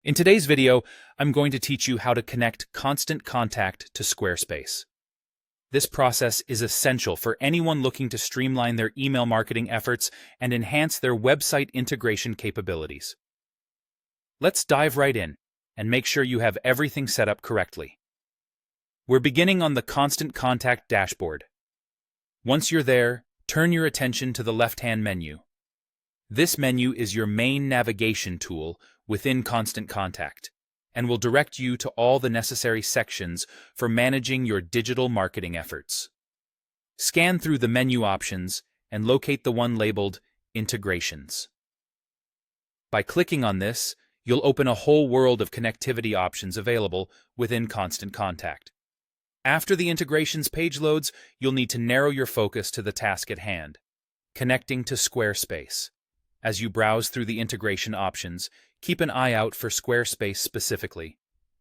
In today's video, I'm going to teach you how to connect Constant Contact to Squarespace. This process is essential for anyone looking to streamline their email marketing efforts and enhance their website integration capabilities. Let's dive right in and make sure you have everything set up correctly. We're beginning on the Constant Contact dashboard. Once you're there, turn your attention to the left-hand menu. This menu is your main navigation tool within Constant Contact and will direct you to all the necessary sections for managing your digital marketing efforts. Scan through the menu options and locate the one labeled Integrations. By clicking on this, you'll open a whole world of connectivity options available within Constant Contact. After the integrations page loads, you'll need to narrow your focus to the task at hand, connecting to Squarespace. As you browse through the integration options, keep an eye out for Squarespace specifically.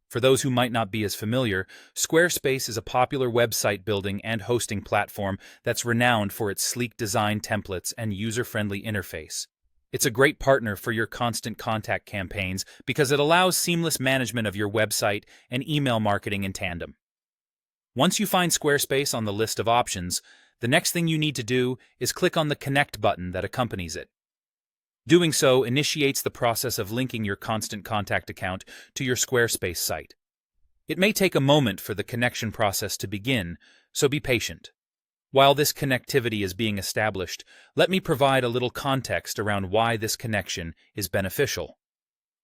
For those who might not be as familiar, Squarespace is a popular website building and hosting platform that's renowned for its sleek design templates and user-friendly interface. It's a great partner for your Constant Contact campaigns because it allows seamless management of your website and email marketing in tandem. Once you find Squarespace on the list of options, the next thing you need to do is click on the Connect button that accompanies it. Doing so initiates the process of linking your Constant Contact account to your Squarespace site. It may take a moment for the connection process to begin, so be patient. While this connectivity is being established, let me provide a little context around why this connection is beneficial.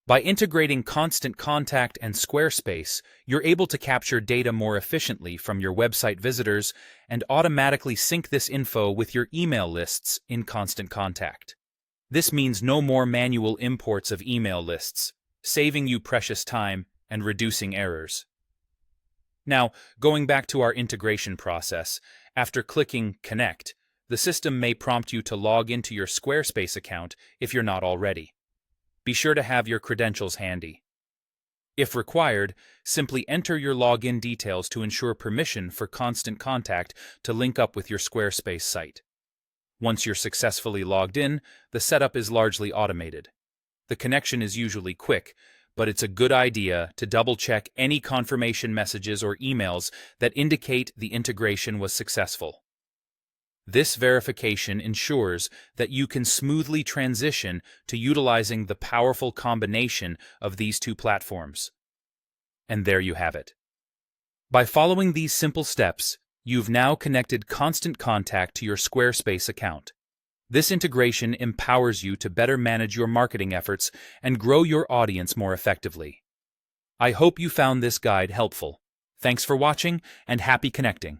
By integrating Constant Contact and Squarespace, you're able to capture data more efficiently from your website visitors and automatically sync this info with your email lists in Constant Contact. This means no more manual imports of email lists, saving you precious time and reducing errors. Now, going back to our integration process, after clicking Connect, the system may prompt you to log into your Squarespace account if you're not already. Be sure to have your credentials handy. If required, simply enter your login details to ensure permission for Constant Contact to link up with your Squarespace site. Once you're successfully logged in, the setup is largely automated. The connection is usually quick, but it's a good idea to double-check any confirmation messages or emails that indicate the integration was successful. This verification ensures that you can smoothly transition to utilizing the powerful combination of these two platforms. And there you have it. By following these simple steps, you've now connected Constant Contact to your Squarespace account. This integration empowers you to better manage your marketing efforts and grow your audience more effectively. I hope you found this guide helpful. Thanks for watching and happy connecting.